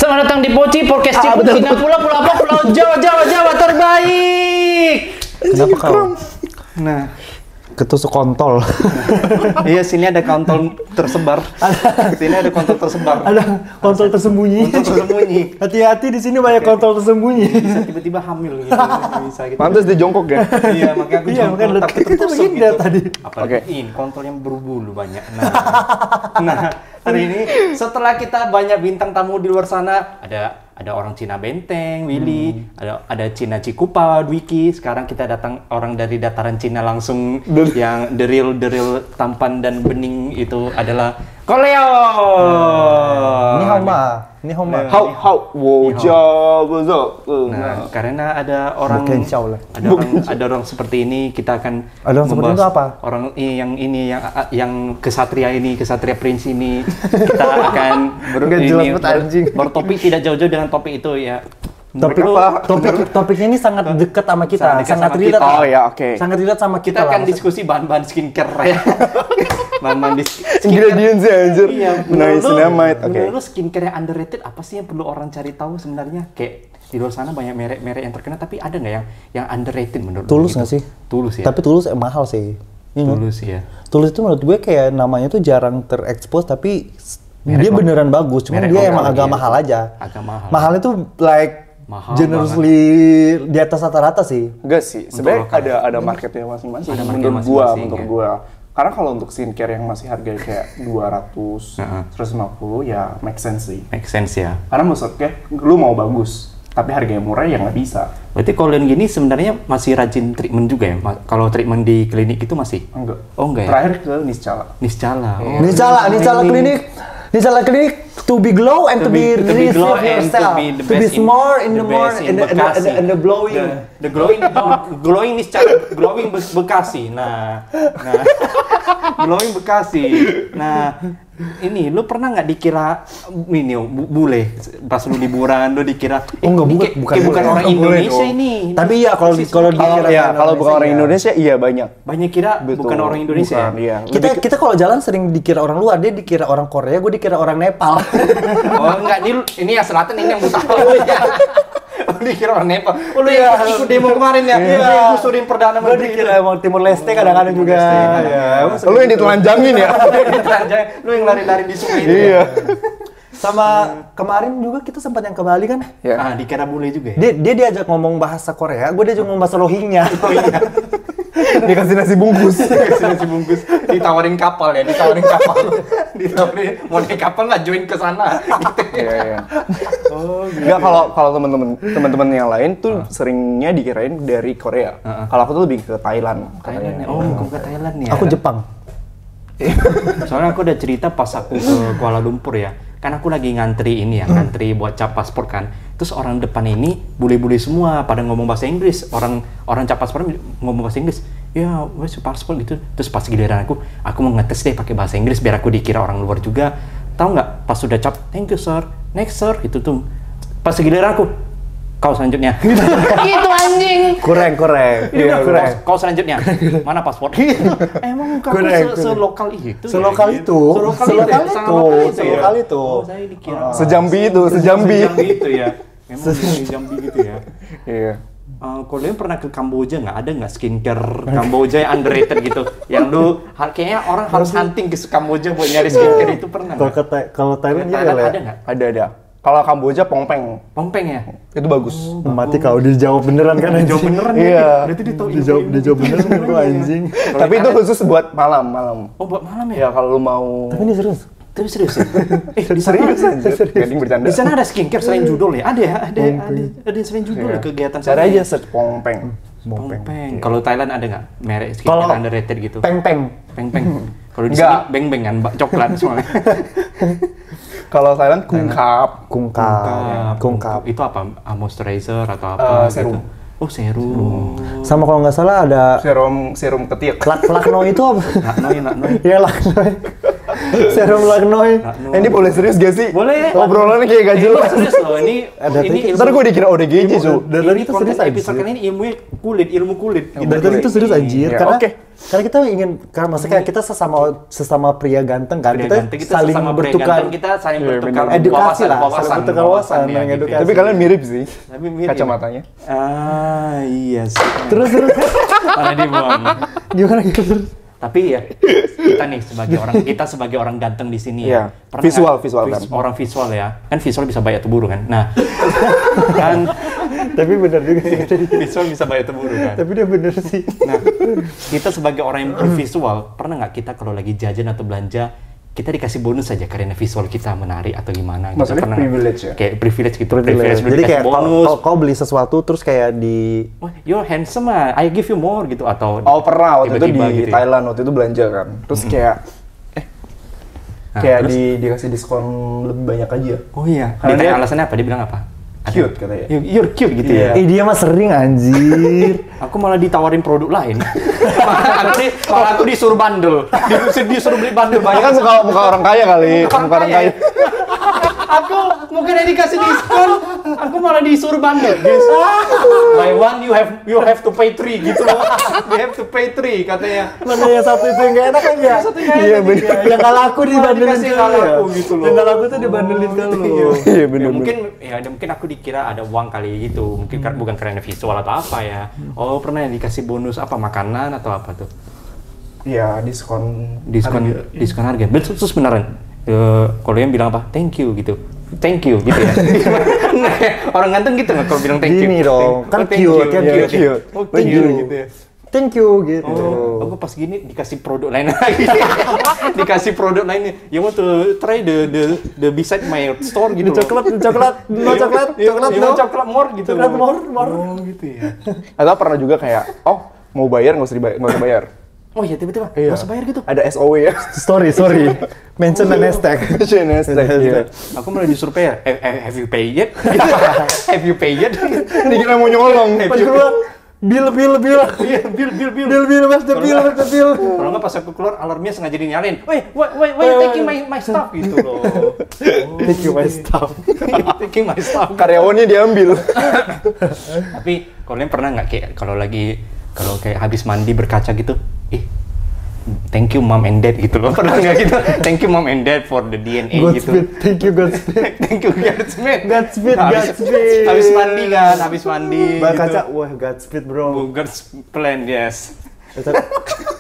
Selamat datang di Poci Podcast Ciput Singapura, Pulau Jawa terbaik. Kenapa kau? Nah, ketusuk kontol. iya sini ada kontol tersebar. Sini ada kontol tersebar. Ada kontol tersembunyi. Kontol tersembunyi. Hati-hati di sini banyak kontol tersembunyi. Bisa tiba-tiba hamil gitu. Bisa gitu. Pantes dia jongkok ya? Iya, makanya aku jongkok makanya tapi kita tertusuk begini gitu. tadi. Apalagi ini kontol yang berbulu banyak. Nah, hari ini setelah kita banyak bintang tamu di luar sana, ada orang Cina Benteng, Willy, ada Cina Cikupa, Dwiki. Sekarang kita datang orang dari dataran Cina langsung yang the real tampan dan bening itu adalah Koleo. Ni hao ma. How, wow, jauh, Nah, karena ada orang Bukan Chow lah. ada orang seperti ini, kita akan Ada orang seperti itu apa? Orang yang kesatria Prince ini kita akan Nggak jelas banget, anjing. bertopik tidak jauh-jauh dengan topik itu ya. Topiknya ini sangat dekat sama kita, Sangat dekat sangat sama relate. kita. Oh ya, oke. Sangat relate sama kita. Kita akan lah. diskusi bahan-bahan skincare ya. Bahan-bahan skincare. Ingredients ya anjir. Iya, Nice, dynamite. Oke. Menurut lu skincare yang underrated apa sih yang perlu orang cari tahu sebenarnya? Kayak di luar sana banyak merek-merek yang terkenal, tapi ada nggak yang underrated menurut lu? Tulus gitu? nggak sih? Tulus ya. Tapi Tulus mahal sih. Tulus ya. Tulus itu menurut gue kayak namanya tuh jarang terekspos tapi dia beneran bagus. Cuma merek dia lokal emang agak dia. mahal aja. Agak mahal. Mahalnya tuh like Mahal generously di atas rata-rata sih. Enggak sih, sebenarnya lokal. ada marketnya masing-masing. Ada marketnya Menurut masing-masing, menurut ya. gua. Karena kalau untuk skincare yang masih harganya kayak 200, 150 ya make sense sih. Make sense ya. Karena maksudnya lu mau bagus, tapi harganya murah ya nggak bisa. Berarti kalau yang gini sebenarnya masih rajin treatment juga ya? Kalau treatment di klinik itu masih? Enggak. Oh enggak ya? Terakhir ke Niscala. Niscala. Oh. Niscala klinik to be glow and to be receive glow and yourself. the To be best smart in the more best in Bekasi. the glowing. The glowing Niscala, glowing Bekasi. Nah, glowing Bekasi. Nah, ini lu pernah nggak dikira ini bule pas lu liburan lu dikira bukan orang Indonesia ini. Tapi iya kalau dikira Kalau bukan orang Indonesia iya banyak. banyak kira Betul. bukan orang Indonesia. Bukan, iya. kita kalau jalan sering dikira orang luar, dia dikira orang Korea, gue dikira orang Nepal. Oh enggak, ini yang selatan, ini yang utara. Oh iya. Oh, dikira orang Nepal. Oh lu yang ikut demo kemarin ya? Iya. Gusurin Perdana Gue Menteri. dikira emang Timur Leste kadang-kadang juga. Lu yang ditelanjangin ya? Lu yang lari-lari di sungai itu. Iya. Sama kemarin juga kita sempat yang ke Bali kan. Ya. Ah, dikira bule juga ya? Dia diajak ngomong bahasa Korea, gue diajak ngomong bahasa Rohingya. Oh iya. Dikasih nasi bungkus. Kasih nasi bungkus, ditawarin kapal. Ditawarin mau naik kapal nggak join ke sana gitu. Iya. Oh, enggak kalau teman-teman yang lain tuh seringnya dikirain dari Korea. Kalau aku tuh lebih ke Thailand. Thailand ya? Oh, bukan ke Thailand ya? Aku Jepang. Soalnya aku udah cerita pas aku ke Kuala Lumpur ya. Kan aku lagi ngantri ini ya, ngantri buat cap paspor kan. Terus orang depan ini bule-bule semua pada ngomong bahasa Inggris. Orang cap paspor ngomong bahasa Inggris. Ya, where's your passport gitu. Terus pas giliran aku mau ngetes deh pakai bahasa Inggris biar aku dikira orang luar juga. Tahu nggak? Pas sudah cap, thank you sir, next sir, gitu tuh. Pas giliran aku, kau selanjutnya. Itu anjing. Kurang. Iya, kurang. kau selanjutnya. Mana paspor? Emang muka Kurang. selokal itu. Selokal ya? itu. Selokal itu. Oh, saya dikira. Sejambi itu. Sejambi itu ya. Memang di Jambi gitu ya. Iya. Kalian pernah ke Kamboja nggak? Ada nggak skincare Kamboja yang underrated gitu? Yang lu kayaknya orang harus hunting ke Kamboja buat nyari skincare itu pernah nggak? Kalau Thailand ya Ada nggak? Ada. Kalau Kamboja Pongpeng. Pongpeng ya? Itu bagus. Mati kau dijawab beneran kan anjing. Jawab beneran Iya. ya? Berarti dia tahu Dijawab beneran tuh anjing. Tapi itu khusus buat malam. Oh, buat malam ya? Ya kalau lu mau. Tapi ini serius. Tapi serius ya? Di Serius anjir. Gading bercanda. Di sana ada skincare selain judul ya? Ada ya? Ada selain judul ya kegiatan sana. Cari aja search Pongpeng. Pongpeng. Kalau Thailand ada nggak merek skincare Kalau underrated gitu? Peng. Kalau di sini beng-beng kan, coklat soalnya. Kalau Thailand Kungkap. Itu apa? Moisturizer atau apa? Serum. Gitu? Oh, serum. Sama kalau nggak salah ada Serum ketiak. Lakno itu apa? Naknoi. Iya Lakno. Serum Lagnoy. Ini boleh serius gak sih? Boleh. Obrolannya kayak gak Ini jelas. serius loh, ini Ntar gue dikira ODGJ, Su. Dan tadi itu serius episode anjir. kali ini ilmu kulit. Dan tadi itu serius anjir. Ya, Karena oke. karena kita ingin, karena maksudnya kayak kita sesama pria ganteng kan, Pria kita ganteng, kita saling sesama pria bertukar ganteng, kita saling Iya, bertukar bener. edukasi lah, wawasan, saling bertukar wawasan, ya, gitu edukasi. ya. Tapi kalian mirip sih. Tapi mirip. Kacamatanya. Ah, iya sih. Terus Mana dibuang. gimana gitu terus? Tapi ya kita sebagai orang ganteng di sini Iya. ya. Pernah Visual nggak- kan. Orang visual ya. Kan visual bisa baik atau buruk kan. Nah, kan Tapi benar juga sih tadi. visual bisa baik atau buruk kan. Tapi dia bener sih. Nah, kita sebagai orang yang bervisual, pernah nggak kita kalau lagi jajan atau belanja, kita dikasih bonus saja karena visual kita menarik atau gimana? Gitu. Maksudnya Pernah nggak? privilege ya? Kayak privilege gitu. Privilege. dulu Jadi dikasih kayak bonus. kau beli sesuatu terus kayak di Wah, you're handsome ah, I give you more gitu atau Oh pernah waktu itu di tiba-tiba gitu ya? Thailand waktu itu belanja kan. Terus kayak Nah, kayak terus? dikasih diskon lebih banyak aja. Oh iya. Karena Ditanya dia- alasannya apa? Dia bilang apa? Cute katanya. You're cute gitu ya. dia mah sering anjir. Aku malah ditawarin produk lain. malah aku disuruh bundle. Disuruh beli bundle Banyak banyak. kan muka orang kaya kali, muka orang kaya. Aku mungkin dikasih diskon, aku malah disuruh bundle. Buy one you have to pay 3 gitu loh. You have to pay 3 katanya. Mana yang satu itu yang gak enak kan ya? Iya bener. Yang gak laku dibandelin Dikasih ke nggak lu ya? laku gitu loh. Yang gak laku tuh dibandelin ke lu. Iya bener. Mungkin aku dikira ada uang kali gitu. Mungkin bukan karena visual atau apa ya. Oh, pernah dikasih bonus apa makanan atau apa tuh? Iya diskon. Diskon harga. Betul terus beneran. Kalau yang bilang apa? Thank you gitu. Thank you gitu ya. Nah, orang ganteng gitu nggak kalau bilang thank you. Gini dong, kan thank cute, you. kan Iya, cute. Oh, Thank thank you. you gitu ya. Thank you gitu. Oh, aku pas gini dikasih produk lain lagi. Dikasih produk lainnya. You want to try the beside my store gitu. Coklat, no coklat, no coklat more gitu. Coklat more. Oh, gitu ya. Atau pernah juga kayak, oh mau bayar nggak usah bayar. Oh iya tiba-tiba Iya. nggak usah bayar gitu. Ada SOW ya. Sorry. Mention dan hashtag. Iya. Aku malah disuruh bayar. Have you paid yet? Have you paid yet? Dikira mau nyolong. Pas keluar, bill. Iya, bill. Mas, the bill. Kalau nggak pas aku keluar alarmnya sengaja dinyalain. Wait, why you taking my stuff gitu loh. Thank you my stuff. Taking my stuff. Karyawannya diambil. Tapi kalian pernah nggak kayak kalau kayak habis mandi berkaca gitu, thank you mom and dad gitu loh. Pernah nggak gitu? Thank you mom and dad for the DNA gitu. Godspeed, thank you Godspeed. Thank you Godspeed. Godspeed. Habis mandi kan, habis mandi. Kaca, wah Godspeed bro. God's plan, yes.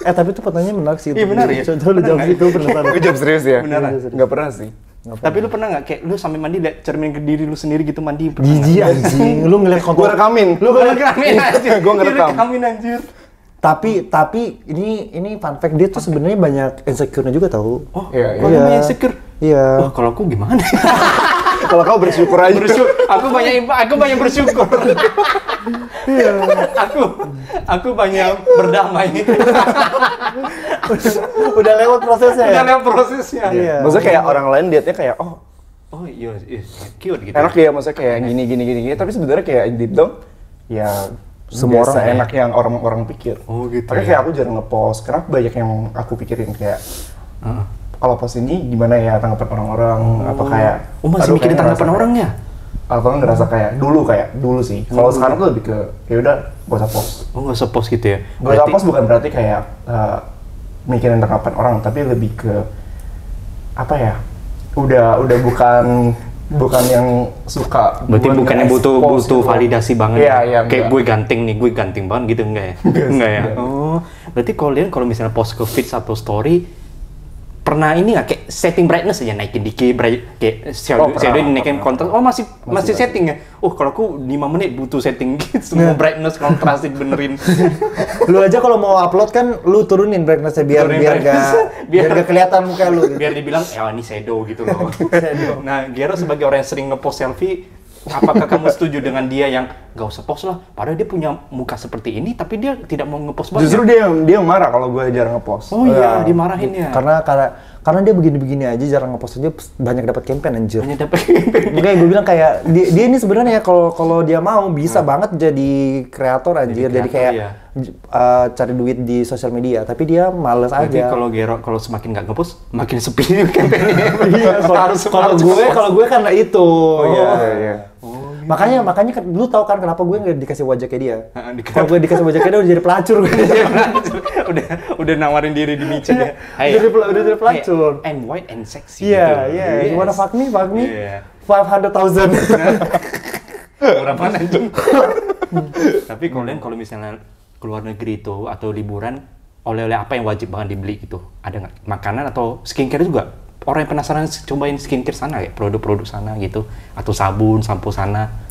Tapi itu pertanyaannya menarik sih. Iya, benar ya? Coba lu jawab sih, gue penasaran. Gue jawab serius ya. Beneran? Nggak pernah sih. Tapi lu pernah nggak kayak lu sampai mandi liat cermin ke diri lu sendiri gitu mandi? Pernah nggak? Jijik anjing, lu ngeliat Gue kontor. rekamin. Lu ngerekamin anjir. Gua ngerekam. Ngerekamin anjir. Tapi ini fun fact, dia tuh sebenarnya banyak insecure-nya juga tahu. Oh, Iya, kalau iya. banyak insecure. Iya. Wah, kalau aku gimana? Kalau kau bersyukur aja. Aku banyak bersyukur. Iya. Aku banyak berdamai. Udah lewat prosesnya ya? Udah lihat prosesnya. Iya. Maksudnya kayak orang lain liatnya kayak, oh Oh iya, cute gitu. enak ya, maksudnya kayak gini. Tapi sebenarnya kayak deep down, ya semua orang Biasa ya. enak yang orang pikir. Oh, gitu Makanya ya. kayak aku jarang ngepost, karena banyak yang aku pikirin kayak, kalau post ini gimana ya tanggapan orang-orang, apa kayak Oh, masih aduh, mikirin kayak tanggapan ngerasa orangnya? kayak- atau ngerasa kayak dulu sih. Kalau sekarang tuh lebih ke ya udah gak usah post. Oh, nggak usah post gitu ya? Gak usah post bukan berarti kayak mikirin tanggapan orang, tapi lebih ke apa ya? Udah bukan yang suka. Berarti bukan yang butuh nge-expose gitu. validasi banget. Iya, ya? iya. Kayak enggak. gue ganteng nih, gue ganteng banget gitu enggak ya? Enggak ya. Oh, berarti kalau misalnya post ke feed atau story pernah ini nggak kayak setting brightness aja naikin dikit kayak shadow dinaikin kontras. Oh, masih setting ya. Oh, kalau aku 5 menit butuh setting gitu semua brightness kontras benerin. Lu aja kalau mau upload kan lu turunin brightness-nya biar gak kelihatan muka lu gitu. Biar dibilang ini shadow gitu loh. Nah, Gero sebagai orang yang sering ngepost selfie, apakah kamu setuju dengan dia yang nggak usah post lah, padahal dia punya muka seperti ini tapi dia tidak mau ngepost banyak? Justru dia yang marah kalau gue jarang ngepost. Oh iya, dimarahin ya. Karena Karena dia begini-begini aja, jarang ngepost aja, banyak dapat campaign anjir. Hanya dapat Makanya gue bilang kayak dia ini sebenarnya kalau dia mau bisa banget jadi kreator anjir, jadi kayak iya. cari duit di sosial media, tapi dia males Berarti aja. kalau semakin nggak ngepost, makin sepi campaign-nya. Iya, kalau gue karena itu. Iya. Makanya kan lu tahu kan kenapa gue nggak dikasih wajah kayak dia. Dikasih- Kalau gue dikasih wajah kayak dia udah jadi pelacur gue. udah nawarin diri di micet ya. Udah jadi pelacur. I'm white and sexy. Iya, gitu. iya. Yes. You wanna fuck me? Iya. 500,000. Berapa anjing? Tapi kalau misalnya keluar negeri itu atau liburan, oleh-oleh apa yang wajib banget dibeli gitu? Ada nggak? Makanan atau skincare juga? Orang yang penasaran cobain skincare sana ya, produk-produk sana gitu, atau sabun, sampo sana.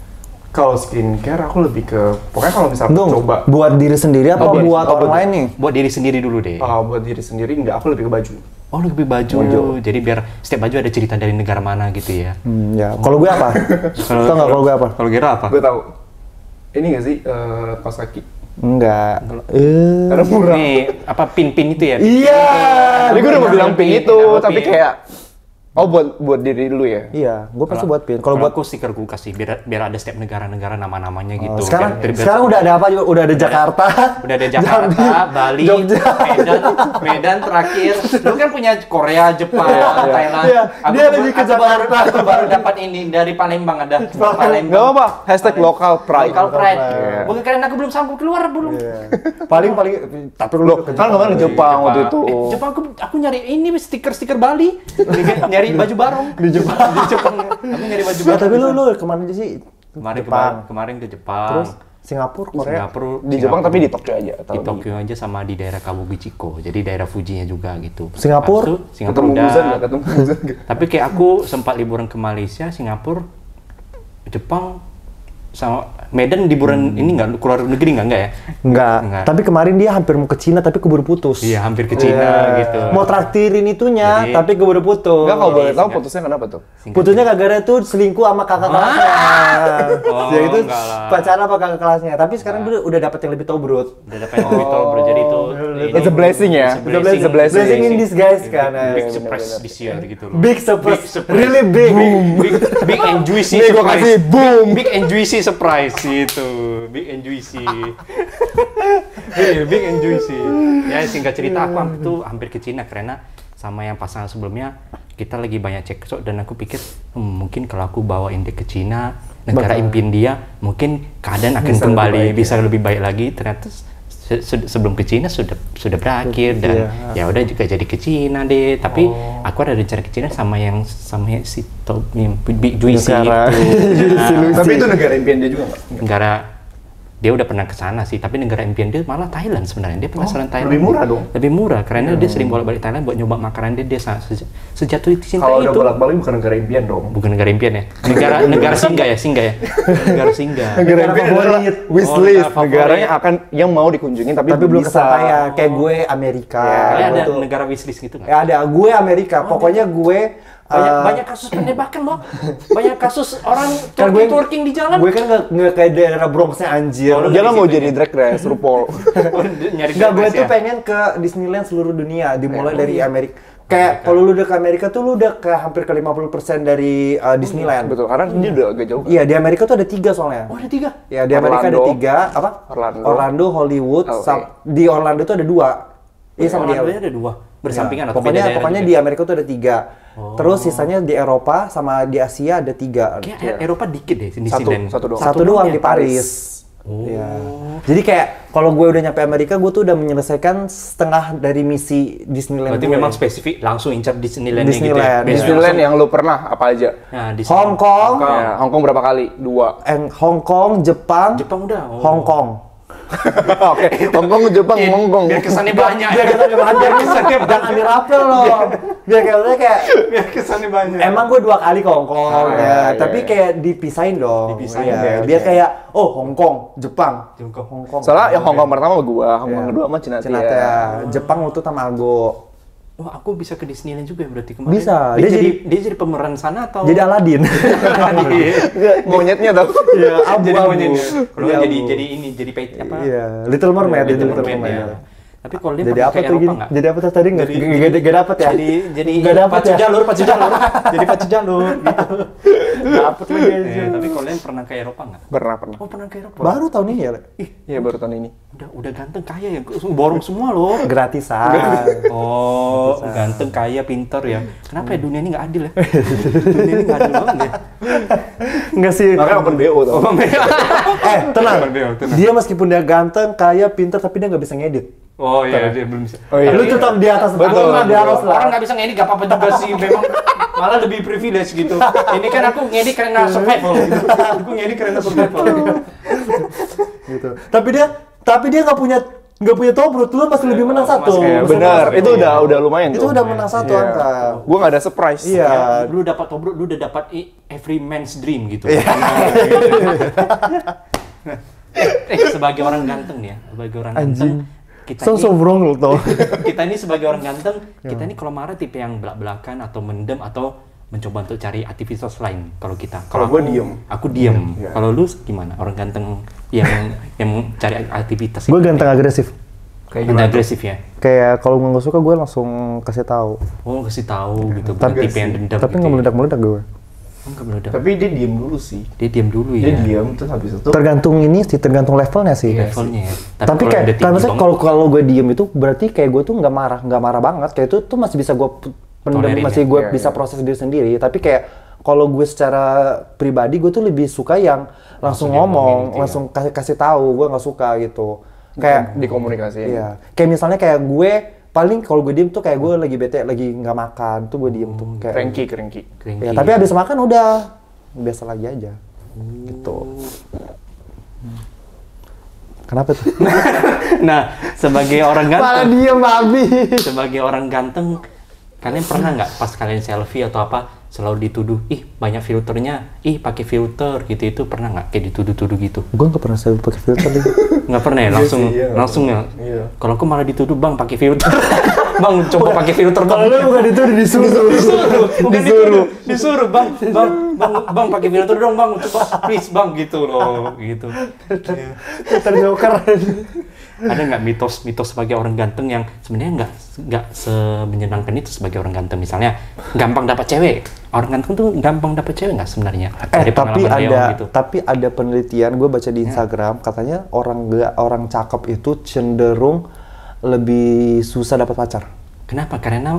Kalau skincare aku lebih ke pokoknya kalau misalnya coba Buat diri sendiri apa buat orang lain nih? Buat diri sendiri dulu deh. buat diri sendiri enggak, aku lebih ke baju. Oh, lebih baju. Jadi biar setiap baju ada cerita dari negara mana gitu ya. Ya. Kalau gue apa? Tau nggak kalau gue apa? Kalau Gera apa? Gue tahu. Ini nggak sih kaos kaki? Enggak. Karena murah. Nih, apa pin-pin itu ya? Iya. Tadi gue udah mau bilang pink itu, Double tapi pin. kayak buat diri dulu ya. Iya, gue pasti buat pin. Kalau Kalau buat aku stiker gue kasih biar ada setiap negara nama-namanya gitu. sekarang Biar- udah ada apa juga? Udah ada Jakarta. Udah ada Jakarta, Jambi, Bali, Jogja. Medan terakhir. Lu kan punya Korea, Jepang, Thailand. Iya, Aku dia baru- lagi ke aku Jakarta. Aku baru dapat ini dari Palembang ada. Palembang. Nggak apa-apa. Hashtag local pride. Local pride. Iya. Bukan karena aku belum sanggup keluar belum. paling tapi lu Loh, kan kemarin ke Jepang waktu itu. Jepang aku nyari ini stiker Bali. Nyari baju barong. Di Jepang. Aku nyari baju Ya, barong. tapi lu kemana aja sih? Kemarin ke Jepang. Terus Singapura, Korea. Di Jepang tapi di Tokyo aja. Di Tokyo aja sama di daerah Kabukicho, jadi daerah Fujinya juga gitu. Singapura? Habis itu, Singapura Ketemu udah. Muzan nggak? Ketemu Muzan nggak? Tapi kayak aku sempat liburan ke Malaysia, Singapura, Jepang, sama Medan liburan ini nggak keluar negeri nggak ya? Enggak. Enggak. Tapi kemarin dia hampir mau ke Cina tapi keburu putus. Iya hampir ke Cina gitu. Mau traktirin itunya Jadi- tapi keburu putus. Enggak, kalau boleh tahu putusnya kenapa tuh? Putusnya gara-gara tuh selingkuh sama kakak kelasnya. Oh, Dia itu enggak lah. pacaran sama kakak kelasnya. Tapi sekarang dia udah dapat yang lebih tobrut. Udah dapat yang gitu, bro. Jadi itu It's a blessing ya. It's a blessing. Blessing in disguise kan. Big surprise this year gitu loh. Big surprise. Big surprise. Really big. Big and juicy Nih, gua surprise. kasih boom. Big and juicy surprise gitu. Big and juicy. Big and juicy. Ya singkat cerita aku hampir ke Cina karena sama yang pasangan sebelumnya kita lagi banyak cekcok dan aku pikir mungkin kalau aku bawain dia ke Cina, negara impian dia, mungkin keadaan akan kembali bisa lebih baik lagi. Ternyata sebelum ke Cina sudah berakhir dan ya udah juga jadi ke Cina deh. Tapi aku ada rencana ke Cina sama si top yang Big Juicy Negara. itu. Nah, Tapi itu negara impian dia juga nggak? negara dia udah pernah ke sana sih, tapi negara impian dia malah Thailand sebenarnya. Dia penasaran Thailand. lebih murah dong. Lebih murah karena dia sering bolak-balik Thailand buat nyoba makanan dia sejatuh cinta Kalau udah itu. bolak-balik bukan negara impian dong. Bukan negara impian ya. Negara singgah ya. Negara singgah. Negara impian adalah favorit. wishlist, negara negara favorit. yang akan yang mau dikunjungin tapi Belum bisa. kesampaian. Kayak gue Amerika. Kalian ada Gitu. negara wishlist gitu nggak? Ya ada, gue Amerika. Pokoknya gue Banyak kasus penembakan loh. Banyak kasus orang kan gue twerking di jalan. Gue kan nggak kayak daerah Bronxnya anjir. Oh, lu Dia dari lah mau situ jadi drag race, RuPaul. Nyari Enggak, gue dress tuh ya? pengen ke Disneyland seluruh dunia, dimulai dari Amerika. Kayak kalau lu udah ke Amerika tuh lu udah ke hampir ke 50% dari Disneyland. Betul, karena dia udah agak jauh. Iya, di Amerika tuh ada 3 soalnya. Oh ada 3? Ya, di Amerika ada Orlando. 3, apa? Orlando. Hollywood, LA. di Orlando tuh ada 2. Iya sama di Orlando LA. ada 2 bersampingan atau beda Pokoknya daerah pokoknya juga? di Amerika tuh ada 3. Terus sisanya di Eropa sama di Asia ada 3. Kayak Eropa dikit deh di Satu Disneyland. doang. Satu doang di Paris. Paris. Iya. Jadi kayak kalau gue udah nyampe Amerika, gue tuh udah menyelesaikan setengah dari misi Disneyland. Berarti gue. memang spesifik langsung incar Disneyland gitu ya? Disneyland. Disneyland yang lu pernah apa aja? Nah, Hong Kong, Ya, Hong Kong berapa kali? 2. Hong Kong, Jepang, Jepang udah. Oh. Hong Kong. Oke, Hong Kong, Jepang, Hong Kong. Biar kesannya banyak. Biar kesannya banyak, jangan dirapel loh. Biar kayak Biar kesannya banyak. emang gue 2 kali ke Hong Kong, iya, tapi kayak dipisahin dong. Dipisahin, Iya, oke, biar oke. kayak Hong Kong, Jepang, Hong Kong. Soalnya yang Hong Kong pertama sama gua, Hong Kong kedua sama Cina. Cina Jepang waktu sama Algo. Wah, aku bisa ke Disneyland juga ya berarti kemarin. Bisa. Dia jadi pemeran sana atau? Jadi Aladin. Monyetnya tau. Iya, jadi abu-abu. monyet ya. Kalau Iya, jadi abu. jadi ini jadi apa? Iya, Little Mermaid, Little Little Mermaid, Mermaid. ya. Tapi kalau dia Jadi pernah apa ke tuh Eropa gini? nggak? Jadi apa tuh tadi nggak dapet ya? Jadi nggak dapet pacu ya? jalur. Jadi pacu jalur gitu. Dapet lagi aja. Tapi kalian pernah ke Eropa nggak? Pernah. Oh, pernah ke Eropa. Baru tahun ini ya, Le? Iya, baru tahun ini. Udah ganteng kaya ya, borong semua loh. Gratisan. Oh, ganteng kaya pinter ya. Kenapa ya dunia ini nggak adil ya? Dunia ini nggak adil banget ya. Enggak sih. Makanya open BO tuh. Tenang. Tenang. Dia meskipun dia ganteng, kaya, pinter, tapi dia nggak bisa ngedit. Oh iya, dia belum bisa. Oh, iya. Lu tetap di atas. Betul. Di atas lah. Orang nggak bisa ngedit, gak apa-apa juga sih. Memang malah lebih privilege gitu. Ini kan aku ngedit karena survival. Gitu. Aku ngedit karena survival. Gitu. Tapi dia nggak punya tobrut, lu masih lebih menang satu. Benar, itu udah lumayan Itu tuh. udah menang satu Iya. angka. Gua nggak ada surprise. Iya. Lu dapat tobruk, lu udah dapat every man's dream gitu. Sebagai orang ganteng nih ya, sebagai orang ganteng, kita So wrong lo tau. kita ini sebagai orang ganteng, kita ini kalau marah tipe yang belak-belakan atau mendem atau mencoba untuk cari aktivitas lain. Kalau kita, Kalau aku- gua diem. Aku diem. Iya. Kalau lu gimana? Orang ganteng yang cari aktivitas. Gue ganteng agresif. Kayak Ganteng agresif ya. Kayak kalau gue nggak suka gue langsung kasih tahu. Oh, kasih tahu gitu. Bukan Tapi- tipe yang dendam. Tapi gitu nggak ya. meledak-meledak gue. Oh, nggak meledak. Tapi dia diem dulu sih. Dia diam dulu Dia ya. diem terus habis itu Tergantung ini sih, tergantung levelnya sih. Levelnya ya. Tapi kalau kayak udah tinggi maksudnya banget, kalau gue diem itu berarti kayak gue tuh nggak marah banget. Kayak itu tuh masih bisa gue pendem, Tolerin masih ya? gue Iya, bisa iya. proses diri sendiri. Tapi kayak kalau gue secara pribadi gue tuh lebih suka yang langsung ngomong, diomongin gitu ya? langsung kasih tahu. Gue nggak suka gitu. Kayak dikomunikasiin. iya. Kayak misalnya kayak gue paling kalau gue diem tuh kayak gue lagi bete, lagi nggak makan tuh gue diem tuh. Kayak, Cranky. cranky. ya, tapi habis makan udah biasa lagi aja. Gitu. Kenapa tuh? Nah, sebagai orang Malah ganteng, diem babi. sebagai orang ganteng, kalian pernah nggak pas kalian selfie atau apa selalu dituduh, ih banyak filternya, ih pakai filter gitu, itu pernah nggak kayak dituduh-tuduh gitu? Gue nggak pernah selfie pakai filter deh. Nggak pernah ya, Iya langsung sih, iya, nggak langsung ya. pernah. Iya. Kalau aku malah dituduh, bang pakai filter, bang coba pakai filter bang. Kalau lu bukan itu disuruh. Bukan disuruh bang pakai filter dong bang, coba please bang gitu loh, gitu. Filter joker. Ada nggak mitos sebagai orang ganteng yang sebenarnya nggak semenyenangkan itu sebagai orang ganteng, misalnya gampang dapat cewek, orang ganteng tuh gampang dapat cewek nggak sebenarnya? Dari Tapi pengalaman Leo ada gitu. tapi ada penelitian gue baca di Instagram katanya orang cakep itu cenderung lebih susah dapat pacar. Kenapa? Karena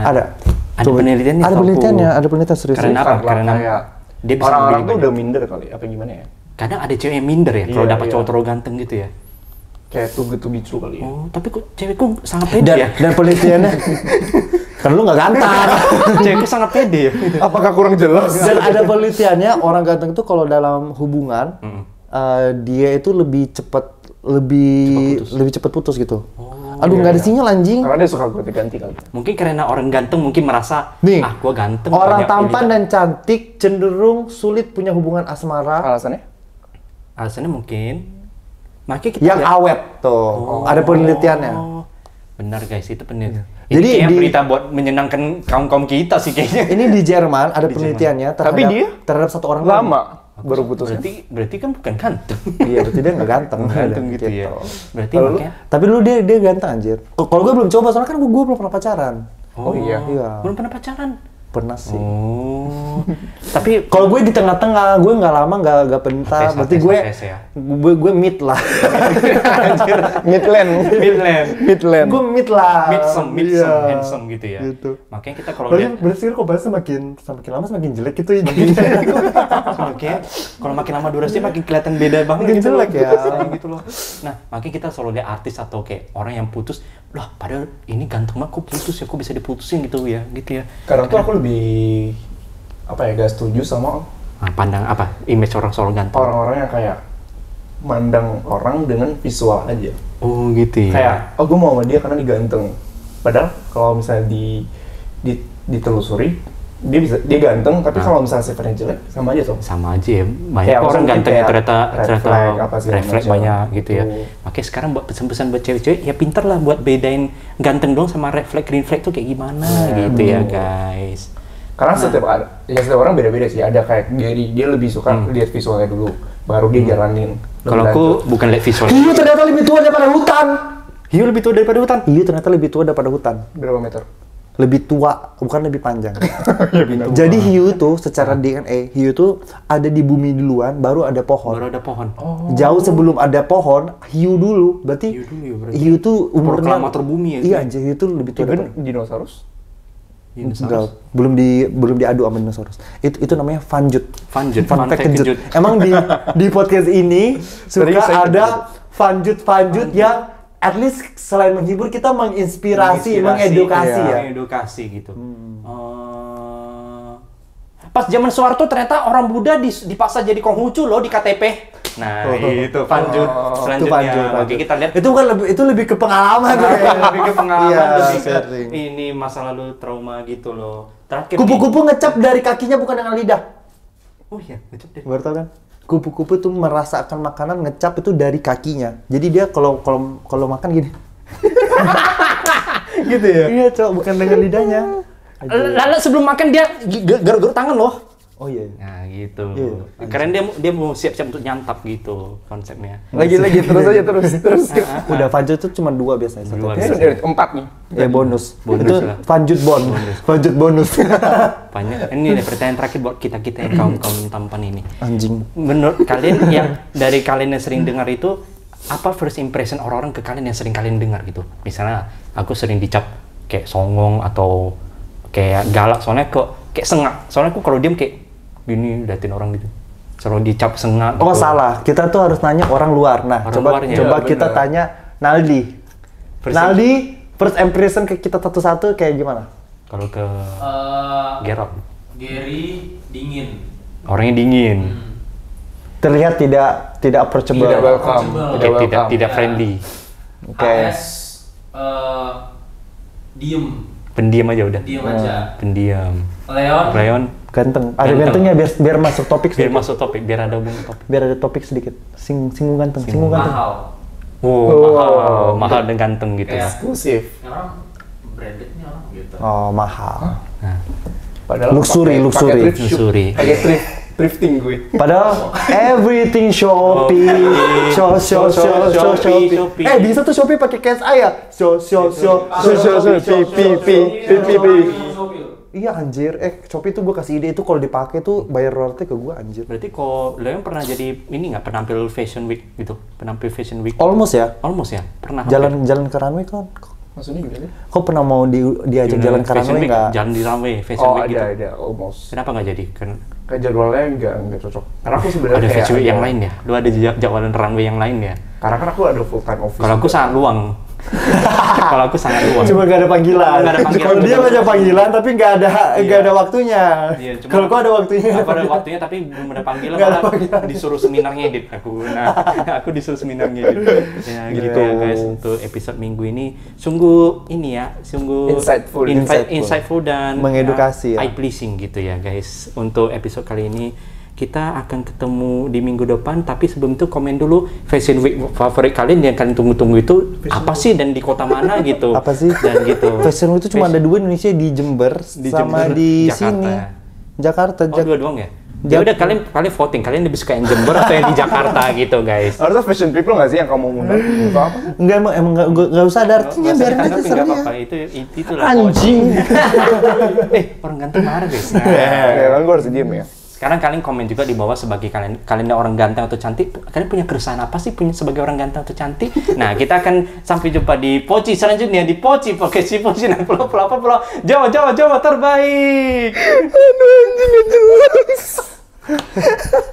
Ada penelitiannya. Ada tahu. penelitiannya, ada penelitian serius. Karena apa? Karena kayak dia bisa orang-orang memilih tuh banyak. udah minder kali, apa gimana ya? Kadang ada cewek yang minder ya kalau Iya, dapat iya. cowok terlalu ganteng gitu ya. Kayak too good to be true kali ya. Oh, tapi kok cewekku sangat pede ya. Dan penelitiannya kan lu nggak ganteng. Cewekku sangat pede ya. Apakah kurang jelas? Dan ada penelitiannya orang ganteng itu kalau dalam hubungan dia itu lebih cepat putus gitu. Aduh nggak ada sinyal anjing. Karena dia suka ganti-ganti kali. Mungkin karena orang ganteng mungkin merasa, Nih, gua ganteng. Orang banyak tampan ini." dan cantik cenderung sulit punya hubungan asmara Alasannya? Alasannya mungkin, makanya kita yang lihat- awet tuh. Ada penelitiannya. Oh, benar guys, itu penelitian. Ini Jadi kayak di- berita buat menyenangkan kaum kita sih kayaknya. Ini di Jerman ada penelitiannya Tapi dia terhadap satu orang lama baru putusnya. Berarti kan bukan ganteng. Iya, berarti dia nggak ganteng. Ganteng gitu ya. Berarti Kalau lu? makanya. Tapi dulu dia ganteng anjir. Kalau gue belum coba soalnya kan gue belum pernah pacaran. Oh iya. Iya. Belum pernah pacaran. Pernah sih. Oh. Tapi Kalau gue di tengah-tengah, gue nggak lama nggak bentar. Tes, Berarti tes, gue tes ya. gue mid lah. Midland. Midland. Gue mid lah. Midsome, Iya. handsome gitu ya. Gitu. Makanya kita kalau lihat Berarti sekarang kok bahasa semakin lama semakin jelek gitu ya. makanya kalau makin lama durasinya makin kelihatan beda banget Makin gitu jelek loh. ya. Gitu loh. Nah, makanya kita selalu lihat artis atau kayak orang yang putus, lah padahal ini ganteng banget kok putus ya, kok bisa diputusin gitu ya, gitu ya. Kadang tuh aku lebih gak setuju sama Nah, pandang apa? Image orang soal ganteng. orang-orang yang kayak mandang orang dengan visual aja. Oh, gitu ya. Kayak, oh gue mau sama dia karena dia ganteng. Padahal kalau misalnya ditelusuri, dia ganteng, tapi kalau misalnya sifatnya jelek, sama aja tuh. Sama aja ya. Banyak Kayak orang mungkin ganteng ya kayak ternyata red flag, apa segala refleks macam. banyak gitu ya. Tuh. Makanya sekarang buat pesan-pesan buat cewek-cewek ya pinter lah buat bedain ganteng dong sama red flag, green flag tuh kayak gimana gitu ya guys. Karena setiap orang beda-beda sih. Ada kayak dia lebih suka lihat visualnya dulu, baru dia jalanin. Kalau aku bukan lihat visual. Iya ternyata lebih tua daripada hutan. Hiu lebih tua daripada hutan? Hiu ternyata lebih tua daripada hutan. Berapa meter? Lebih tua, bukan lebih panjang. Jadi hiu tuh secara DNA, hiu tuh ada di bumi duluan, baru ada pohon. Baru ada pohon. Jauh sebelum ada pohon, hiu dulu. Berarti Hiu dulu ya berarti. hiu tuh umurnya Proklamator bumi ya, Iya, itu. anjir, hiu tuh lebih tua Even daripada. dinosaurus? Enggak, belum diadu sama dinosaurus. Itu namanya Fanjut. Fanjut, Fun fact kejut. Emang di podcast ini suka saya ada Fanjut yang at least selain menghibur kita menginspirasi, mengedukasi ya. Mengedukasi gitu. Pas zaman Soeharto ternyata orang Buddha dipaksa jadi Konghucu loh di KTP. Nah, itu Fanjut. Selanjutnya, Fanjut. oke kita lihat. Itu lebih ke pengalaman tuh ya. Lebih ke pengalaman, Iya, lebih ke sharing. ini masa lalu trauma gitu loh. Terakhir Kupu-kupu ngecap dari kakinya bukan dengan lidah. Oh iya, ngecap deh. Baru tau kan? Kupu-kupu tuh merasakan makanan ngecap itu dari kakinya. Jadi dia kalau makan gini. Gitu ya? Iya, Cok, bukan dengan lidahnya. Lalu sebelum makan dia garuk-garuk tangan loh. Oh iya. Nah gitu. Iya. Karena dia mau siap-siap untuk nyantap gitu konsepnya. Lagi terus aja terus. Udah Fanjut tuh cuma 2 biasanya. Dua Satu. biasa. Dari 4 nih. Ya bonus. Bonus Itu lah. Fanjut bonus. Banyak. Ini deh pertanyaan terakhir buat kita yang kaum tampan ini. Anjing. Menurut kalian yang dari kalian yang sering dengar itu apa first impression orang-orang ke kalian yang sering kalian dengar gitu? Misalnya aku sering dicap kayak songong atau kayak galak soalnya kok kayak sengak. Soalnya aku kalau diem kayak gini liatin orang gitu. Selalu dicap sengak gitu. Oh salah, kita tuh harus nanya orang luar. Nah, Orang coba luarnya. coba Iya, kita bener. tanya Naldi. First impression ke kita satu-satu kayak gimana? Kalau ke Gerard, Gary dingin. orangnya dingin, Terlihat tidak approachable. Tidak welcome. tidak friendly, Oke. AS diem pendiam aja udah. aja. Pendiam. Leon Ganteng. Ada Ganteng. gantengnya biar masuk topik Biar sedikit. masuk topik, biar ada hubungan topik. Biar ada topik sedikit. Singgung ganteng. Singgung ganteng. mahal. Mahal dan ganteng gitu. Kayak Eksklusif. Ini orang brandednya orang gitu. Oh, mahal. Nah, Padahal Luxury. Luxury. Pakai thrifting gue. Padahal everything Shopee. Shopee. Shopee. Bisa tuh Shopee pakai KSI ya? Iya anjir. Shopee tuh gue kasih ide itu kalau dipakai tuh bayar royalti ke gue anjir. Berarti kok Leon pernah jadi ini nggak penampil Fashion Week gitu? Penampil Fashion Week? Almost ya. Almost ya? Pernah Jalan ke runway kan? Maksudnya gimana? Kok pernah mau diajak jalan ke Fashion runway Week, nggak? jalan di runway Fashion Oh Week gitu. ada almost. Kenapa nggak jadi? Kan Kayak jadwalnya nggak cocok. Karena aku sebenarnya ada kayak Fashion Week yang ada- lain ya? Lu ada jadwalan runway yang lain ya? Karena kan aku ada full time office. Kalau aku juga. sangat luang. Kalau aku sangat luang. Cuma nggak ada panggilan. Nggak ada panggilan. Kalau dia banyak panggilan tapi nggak ada waktunya. Iya, cuma Kalau kau ada waktunya. Aku ada waktunya tapi belum ada panggilan, Nggak ada malah panggilan. disuruh seminar ngedit aku. Nah, aku disuruh seminar ngedit. Ya gitu ya guys, untuk episode minggu ini sungguh ini ya, sungguh insightful dan Mengedukasi ya. eye pleasing gitu ya guys. Untuk episode kali ini kita akan ketemu di minggu depan, tapi sebelum itu komen dulu Fashion Week favorit kalian yang kalian tunggu-tunggu itu apa sih dan di kota mana gitu. Apa sih? Dan gitu. Fashion Week itu cuma ada 2 Indonesia di Jember sama Jember, di Jakarta. sini. Jakarta. Oh, dua doang ya? Ya udah kalian voting, kalian lebih suka yang Jember atau yang di Jakarta gitu guys. Harusnya fashion people nggak sih yang kamu ngundang? Atau apa? Enggak emang enggak usah ada artinya, biarin aja Nggak serunya. apa-apa, itulah Anjing. orang ganteng marah guys. Nah, Ya kan gue harus diem ya. sekarang kalian komen juga di bawah sebagai kalian orang ganteng atau cantik, kalian punya keresahan apa sih sebagai orang ganteng atau cantik? Nah, kita akan sampai jumpa di Poci selanjutnya, di Poci podcast si Poci dan pulau Jawa terbaik. Aduh anjing.